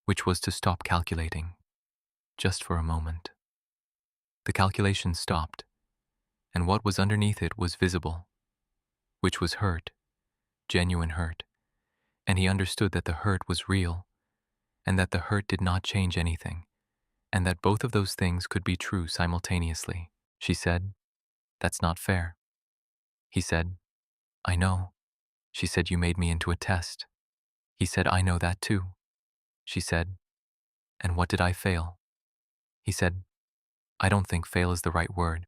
which was to stop calculating, just for a moment. The calculation stopped, and what was underneath it was visible, which was hurt, genuine hurt, and he understood that the hurt was real, and that the hurt did not change anything, and that both of those things could be true simultaneously. She said, that's not fair. He said, I know. She said, you made me into a test. He said, I know that too. She said, and what did I fail? He said, I don't think fail is the right word.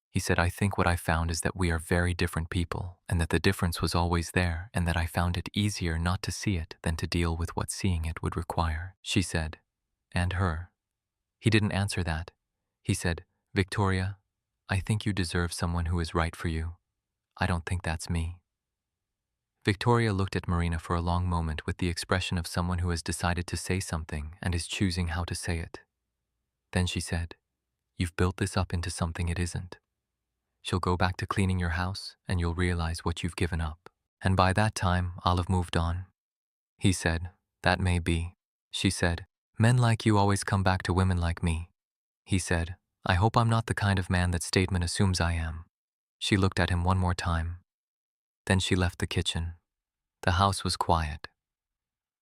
He said, I think what I found is that we are very different people and that the difference was always there and that I found it easier not to see it than to deal with what seeing it would require. She said, and her. He didn't answer that. He said, Victoria, I think you deserve someone who is right for you. I don't think that's me. Victoria looked at Marina for a long moment with the expression of someone who has decided to say something and is choosing how to say it. Then she said, you've built this up into something it isn't. She'll go back to cleaning your house and you'll realize what you've given up. And by that time, I'll have moved on. He said, that may be. She said, men like you always come back to women like me. He said, I hope I'm not the kind of man that statement assumes I am. She looked at him one more time. Then she left the kitchen. The house was quiet.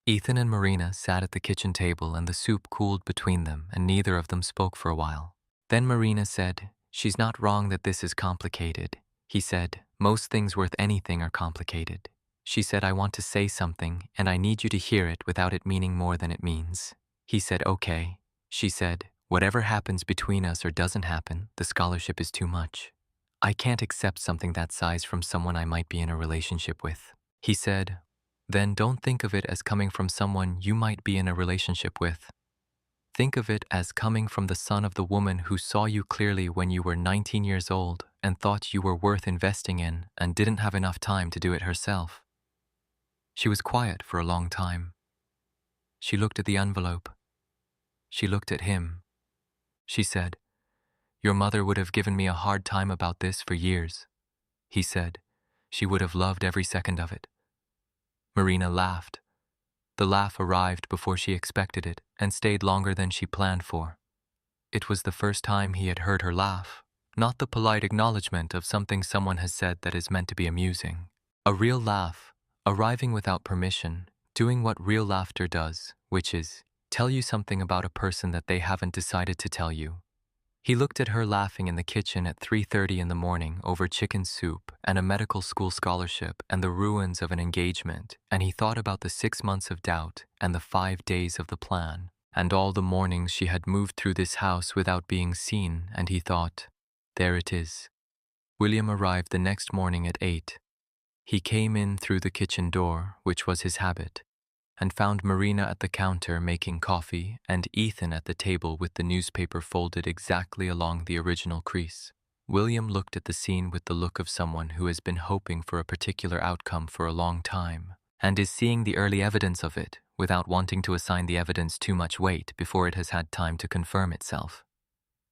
Ethan and Marina sat at the kitchen table and the soup cooled between them and neither of them spoke for a while. Then Marina said, she's not wrong that this is complicated. He said, most things worth anything are complicated. She said, I want to say something and I need you to hear it without it meaning more than it means. He said, okay. She said, whatever happens between us or doesn't happen, the scholarship is too much. I can't accept something that size from someone I might be in a relationship with. He said, then don't think of it as coming from someone you might be in a relationship with. Think of it as coming from the son of the woman who saw you clearly when you were 19 years old and thought you were worth investing in and didn't have enough time to do it herself. She was quiet for a long time. She looked at the envelope. She looked at him. She said, your mother would have given me a hard time about this for years. He said, she would have loved every second of it. Marina laughed. The laugh arrived before she expected it and stayed longer than she planned for. It was the first time he had heard her laugh, not the polite acknowledgement of something someone has said that is meant to be amusing. A real laugh, arriving without permission, doing what real laughter does, which is tell you something about a person that they haven't decided to tell you. He looked at her laughing in the kitchen at 3:30 in the morning over chicken soup and a medical school scholarship and the ruins of an engagement, and he thought about the 6 months of doubt and the 5 days of the plan, and all the mornings she had moved through this house without being seen, and he thought, there it is. William arrived the next morning at 8. He came in through the kitchen door, which was his habit, and found Marina at the counter making coffee and Ethan at the table with the newspaper folded exactly along the original crease. William looked at the scene with the look of someone who has been hoping for a particular outcome for a long time, and is seeing the early evidence of it without wanting to assign the evidence too much weight before it has had time to confirm itself.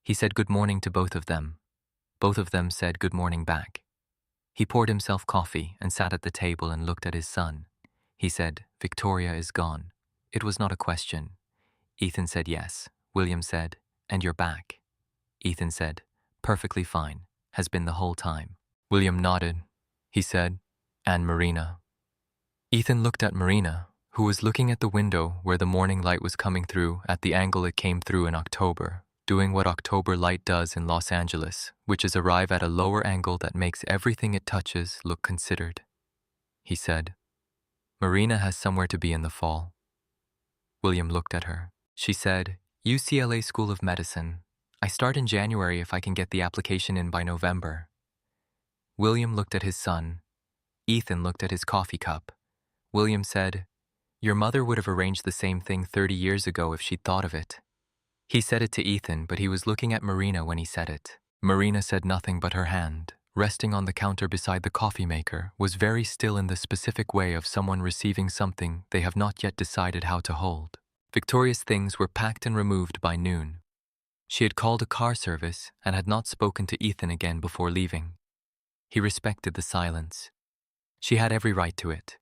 He said good morning to both of them. Both of them said good morning back. He poured himself coffee and sat at the table and looked at his son. He said, "Victoria is gone." It was not a question. Ethan said yes. William said, "And you're back?" Ethan said, "Perfectly fine. Has been the whole time." William nodded. He said, "And Marina?" Ethan looked at Marina, who was looking at the window where the morning light was coming through at the angle it came through in October, doing what October light does in Los Angeles, which is arrive at a lower angle that makes everything it touches look considered. He said, "Marina has somewhere to be in the fall." William looked at her. She said, "UCLA School of Medicine. I start in January if I can get the application in by November." William looked at his son. Ethan looked at his coffee cup. William said, "Your mother would have arranged the same thing 30 years ago if she'd thought of it." He said it to Ethan, but he was looking at Marina when he said it. Marina said nothing, but her hand, resting on the counter beside the coffee maker, was very still in the specific way of someone receiving something they have not yet decided how to hold. Victoria's things were packed and removed by noon. She had called a car service and had not spoken to Ethan again before leaving. He respected the silence. She had every right to it.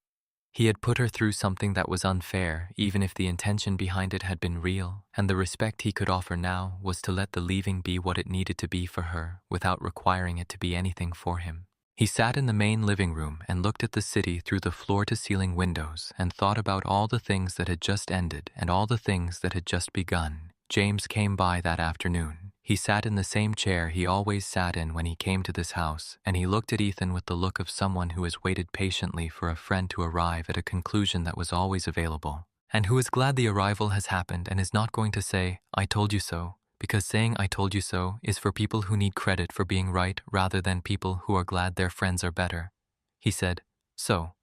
He had put her through something that was unfair, even if the intention behind it had been real, and the respect he could offer now was to let the leaving be what it needed to be for her, without requiring it to be anything for him. He sat in the main living room and looked at the city through the floor-to-ceiling windows and thought about all the things that had just ended and all the things that had just begun. James came by that afternoon. He sat in the same chair he always sat in when he came to this house, and he looked at Ethan with the look of someone who has waited patiently for a friend to arrive at a conclusion that was always available, and who is glad the arrival has happened and is not going to say, "I told you so," because saying "I told you so" is for people who need credit for being right rather than people who are glad their friends are better. He said, "So."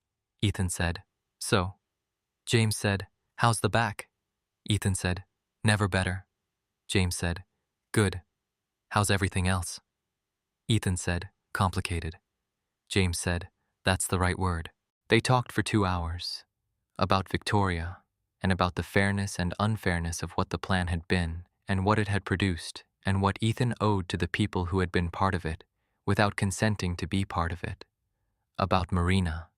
Ethan said, "So." James said, "How's the back?" Ethan said, "Never better." James said, "Good. How's everything else?" Ethan said, "Complicated." James said, "That's the right word." They talked for 2 hours. About Victoria, and about the fairness and unfairness of what the plan had been, and what it had produced, and what Ethan owed to the people who had been part of it, without consenting to be part of it. About Marina,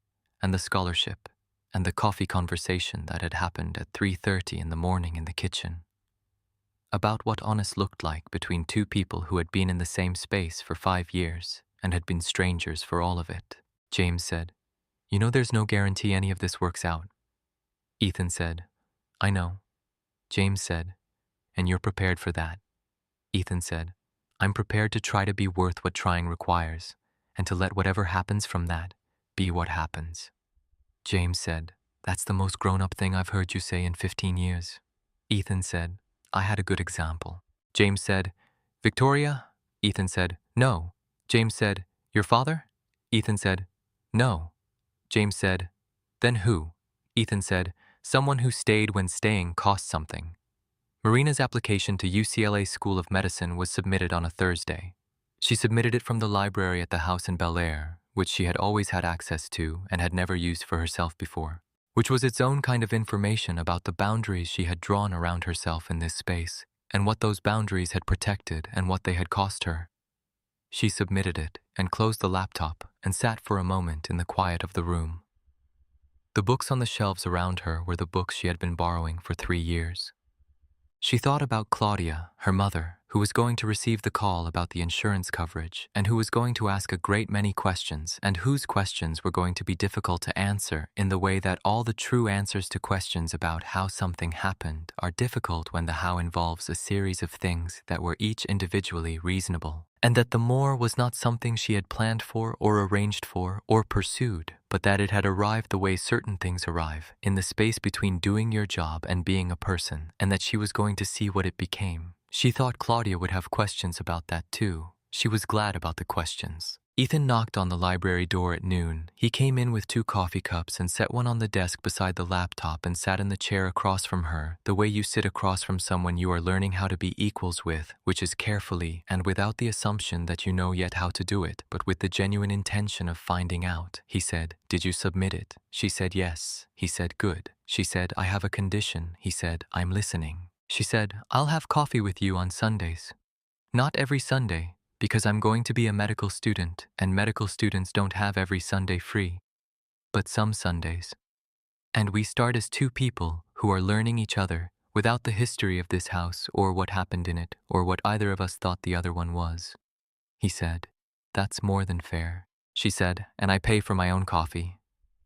and the scholarship, and the coffee conversation that had happened at 3:30 in the morning in the kitchen. About what honest looked like between two people who had been in the same space for 5 years and had been strangers for all of it. James said, "You know there's no guarantee any of this works out." Ethan said, "I know." James said, "And you're prepared for that." Ethan said, "I'm prepared to try to be worth what trying requires, and to let whatever happens from that be what happens." James said, "That's the most grown-up thing I've heard you say in 15 years. Ethan said, "I had a good example." James said, "Victoria?" Ethan said, "No." James said, "Your father?" Ethan said, "No." James said, "Then who?" Ethan said, "Someone who stayed when staying cost something." Marina's application to UCLA School of Medicine was submitted on a Thursday. She submitted it from the library at the house in Bel Air, which she had always had access to and had never used for herself before, which was its own kind of information about the boundaries she had drawn around herself in this space, and what those boundaries had protected and what they had cost her. She submitted it and closed the laptop and sat for a moment in the quiet of the room. The books on the shelves around her were the books she had been borrowing for 3 years. She thought about Claudia, her mother, who was going to receive the call about the insurance coverage and who was going to ask a great many questions and whose questions were going to be difficult to answer in the way that all the true answers to questions about how something happened are difficult when the how involves a series of things that were each individually reasonable, and that the more was not something she had planned for or arranged for or pursued, but that it had arrived the way certain things arrive, in the space between doing your job and being a person, and that she was going to see what it became. She thought Claudia would have questions about that too. She was glad about the questions. Ethan knocked on the library door at noon. He came in with 2 coffee cups and set one on the desk beside the laptop and sat in the chair across from her, the way you sit across from someone you are learning how to be equals with, which is carefully and without the assumption that you know yet how to do it, but with the genuine intention of finding out. He said, "Did you submit it?" She said, "Yes." He said, "Good." She said, "I have a condition." He said, "I'm listening." She said, "I'll have coffee with you on Sundays. Not every Sunday, because I'm going to be a medical student, and medical students don't have every Sunday free, but some Sundays. And we start as 2 people who are learning each other without the history of this house or what happened in it or what either of us thought the other one was." He said, "That's more than fair." She said, "And I pay for my own coffee."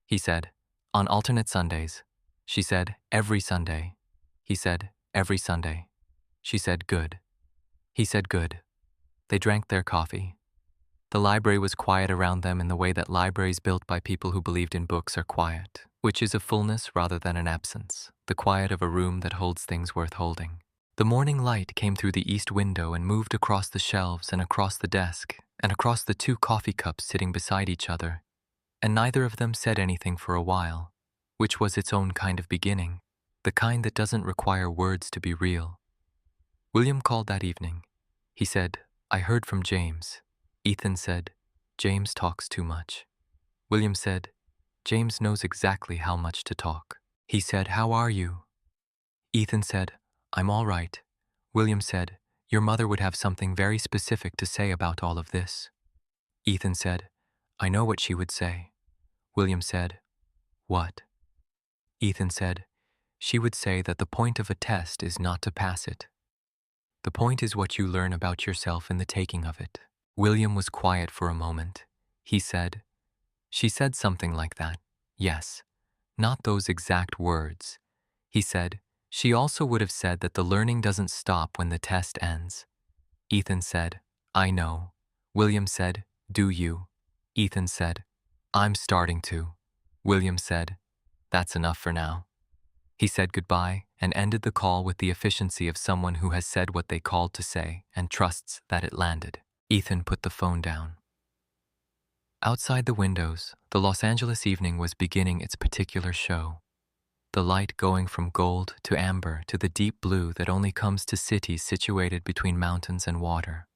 He said, "On alternate Sundays." She said, "Every Sunday." He said, "Every Sunday." She said, "Good." He said, "Good." They drank their coffee. The library was quiet around them in the way that libraries built by people who believed in books are quiet, which is a fullness rather than an absence, the quiet of a room that holds things worth holding. The morning light came through the east window and moved across the shelves and across the desk and across the 2 coffee cups sitting beside each other, and neither of them said anything for a while, which was its own kind of beginning, the kind that doesn't require words to be real. William called that evening. He said, "I heard from James." Ethan said, "James talks too much." William said, "James knows exactly how much to talk." He said, "How are you?" Ethan said, "I'm all right." William said, "Your mother would have something very specific to say about all of this." Ethan said, "I know what she would say." William said, "What?" Ethan said, "She would say that the point of a test is not to pass it. The point is what you learn about yourself in the taking of it." William was quiet for a moment. He said, "She said something like that. Yes, not those exact words." He said, "She also would have said that the learning doesn't stop when the test ends." Ethan said, "I know." William said, "Do you?" Ethan said, "I'm starting to." William said, "That's enough for now." He said goodbye and ended the call with the efficiency of someone who has said what they called to say and trusts that it landed. Ethan put the phone down. Outside the windows, the Los Angeles evening was beginning its particular show. The light going from gold to amber to the deep blue that only comes to cities situated between mountains and water.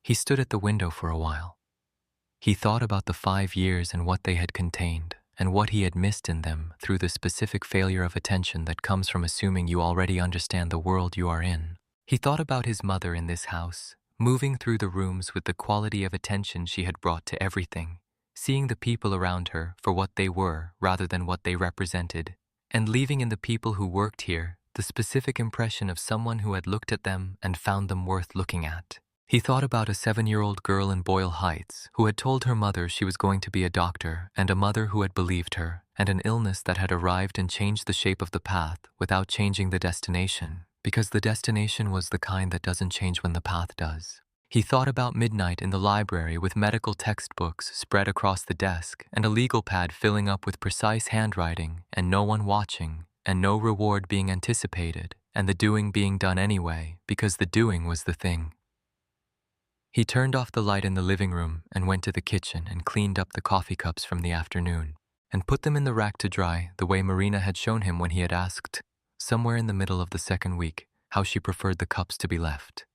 He stood at the window for a while. He thought about the 5 years and what they had contained, and what he had missed in them through the specific failure of attention that comes from assuming you already understand the world you are in. He thought about his mother in this house, moving through the rooms with the quality of attention she had brought to everything, seeing the people around her for what they were rather than what they represented, and leaving in the people who worked here the specific impression of someone who had looked at them and found them worth looking at. He thought about a 7-year-old girl in Boyle Heights who had told her mother she was going to be a doctor, and a mother who had believed her, and an illness that had arrived and changed the shape of the path without changing the destination, because the destination was the kind that doesn't change when the path does. He thought about midnight in the library with medical textbooks spread across the desk and a legal pad filling up with precise handwriting and no one watching and no reward being anticipated and the doing being done anyway because the doing was the thing. He turned off the light in the living room and went to the kitchen and cleaned up the coffee cups from the afternoon and put them in the rack to dry the way Marina had shown him when he had asked, somewhere in the middle of the 2nd week, how she preferred the cups to be left.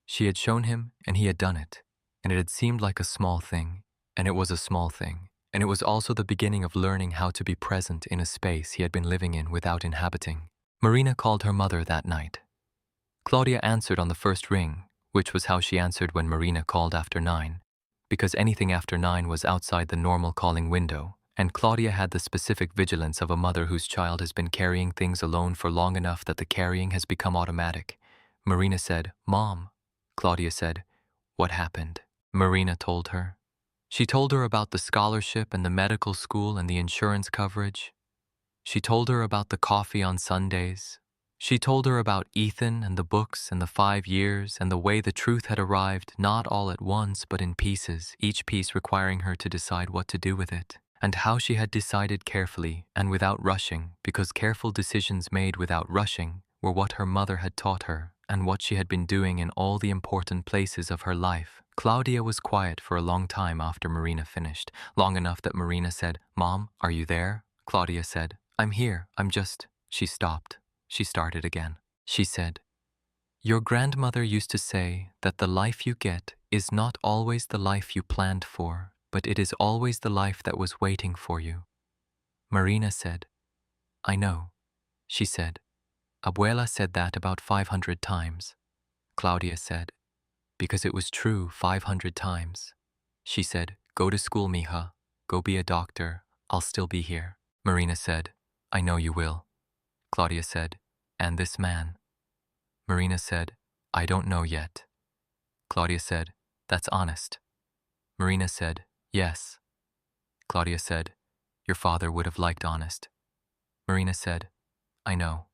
She had shown him and he had done it, and it had seemed like a small thing, and it was a small thing, and it was also the beginning of learning how to be present in a space he had been living in without inhabiting. Marina called her mother that night. Claudia answered on the first ring, which was how she answered when Marina called after 9, because anything after 9 was outside the normal calling window, and Claudia had the specific vigilance of a mother whose child has been carrying things alone for long enough that the carrying has become automatic. Marina said, "Mom." Claudia said, "What happened?" Marina told her. She told her about the scholarship and the medical school and the insurance coverage. She told her about the coffee on Sundays. She told her about Ethan and the books and the 5 years and the way the truth had arrived not all at once but in pieces, each piece requiring her to decide what to do with it, and how she had decided carefully and without rushing because careful decisions made without rushing were what her mother had taught her and what she had been doing in all the important places of her life. Claudia was quiet for a long time after Marina finished, long enough that Marina said, "Mom, are you there?" Claudia said, "I'm here, I'm just..." She stopped. She started again. She said, "Your grandmother used to say that the life you get is not always the life you planned for, but it is always the life that was waiting for you." Marina said, "I know." She said, "Abuela said that about 500 times." Claudia said, "Because it was true 500 times." She said, "Go to school, mija. Go be a doctor. I'll still be here." Marina said, "I know you will." Claudia said, "And this man?" Marina said, "I don't know yet." Claudia said, "That's honest." Marina said, "Yes." Claudia said, "Your father would have liked honest." Marina said, "I know."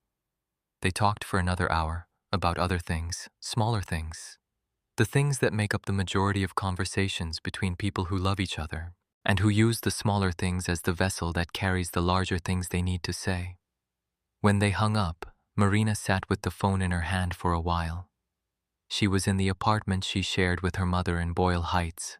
They talked for another hour about other things, smaller things, the things that make up the majority of conversations between people who love each other and who use the smaller things as the vessel that carries the larger things they need to say. When they hung up, Marina sat with the phone in her hand for a while. She was in the apartment she shared with her mother in Boyle Heights,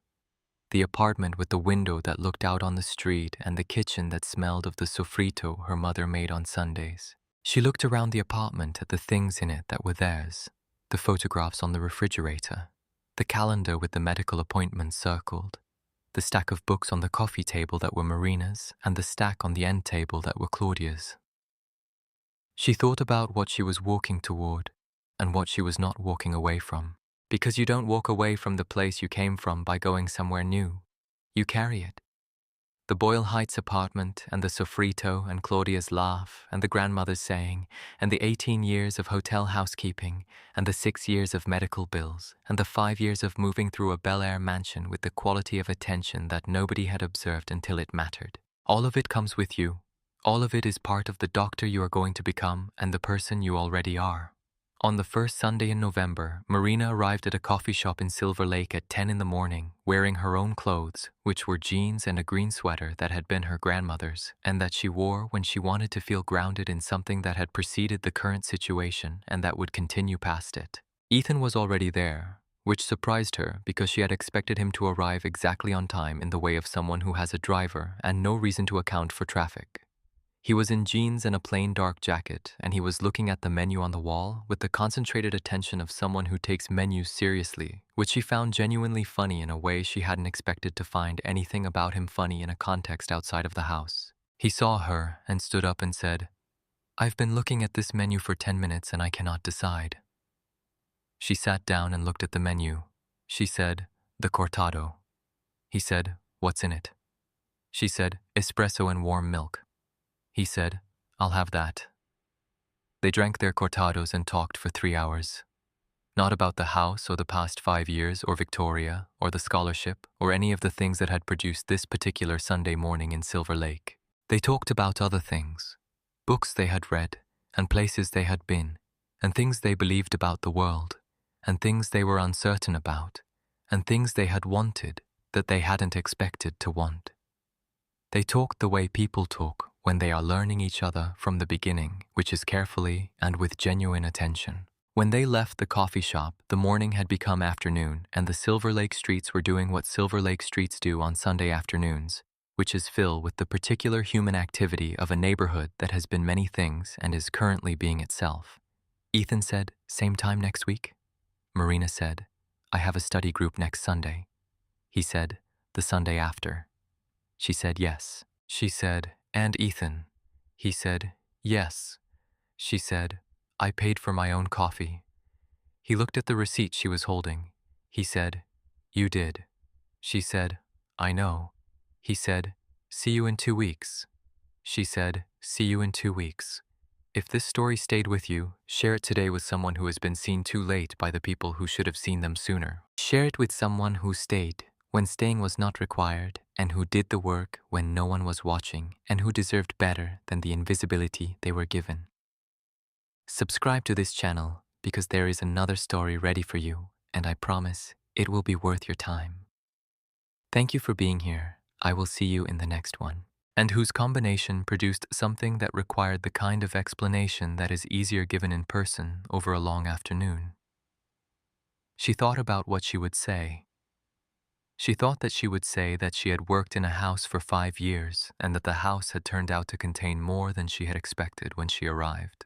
the apartment with the window that looked out on the street and the kitchen that smelled of the sofrito her mother made on Sundays. She looked around the apartment at the things in it that were theirs, the photographs on the refrigerator, the calendar with the medical appointments circled, the stack of books on the coffee table that were Marina's, and the stack on the end table that were Claudia's. She thought about what she was walking toward and what she was not walking away from. Because you don't walk away from the place you came from by going somewhere new. You carry it. The Boyle Heights apartment and the sofrito and Claudia's laugh and the grandmother's saying and the 18 years of hotel housekeeping and the 6 years of medical bills and the 5 years of moving through a Bel Air mansion with the quality of attention that nobody had observed until it mattered. All of it comes with you. All of it is part of the doctor you are going to become and the person you already are. On the first Sunday in November, Marina arrived at a coffee shop in Silver Lake at 10 in the morning, wearing her own clothes, which were jeans and a green sweater that had been her grandmother's, and that she wore when she wanted to feel grounded in something that had preceded the current situation and that would continue past it. Ethan was already there, which surprised her because she had expected him to arrive exactly on time in the way of someone who has a driver and no reason to account for traffic. He was in jeans and a plain dark jacket, and he was looking at the menu on the wall with the concentrated attention of someone who takes menus seriously, which she found genuinely funny in a way she hadn't expected to find anything about him funny in a context outside of the house. He saw her and stood up and said, "I've been looking at this menu for 10 minutes and I cannot decide." She sat down and looked at the menu. She said, "The cortado." He said, "What's in it?" She said, "Espresso and warm milk." He said, "I'll have that." They drank their cortados and talked for 3 hours. Not about the house or the past 5 years or Victoria or the scholarship or any of the things that had produced this particular Sunday morning in Silver Lake. They talked about other things, books they had read and places they had been and things they believed about the world and things they were uncertain about and things they had wanted that they hadn't expected to want. They talked the way people talk when they are learning each other from the beginning, which is carefully and with genuine attention. When they left the coffee shop, the morning had become afternoon, and the Silver Lake streets were doing what Silver Lake streets do on Sunday afternoons, which is fill with the particular human activity of a neighborhood that has been many things and is currently being itself. Ethan said, "Same time next week?" Marina said, "I have a study group next Sunday." He said, "The Sunday after." She said, "Yes." She said, "And Ethan?" He said, "Yes." She said, "I paid for my own coffee." He looked at the receipt she was holding. He said, "You did." She said, "I know." He said, "See you in 2 weeks." She said, "See you in 2 weeks. If this story stayed with you, share it today with someone who has been seen too late by the people who should have seen them sooner. Share it with someone who stayed when staying was not required, and who did the work when no one was watching, and who deserved better than the invisibility they were given. Subscribe to this channel because there is another story ready for you, and I promise it will be worth your time. Thank you for being here. I will see you in the next one. and whose combination produced something that required the kind of explanation that is easier given in person over a long afternoon. She thought about what she would say. She thought that she would say that she had worked in a house for 5 years and that the house had turned out to contain more than she had expected when she arrived.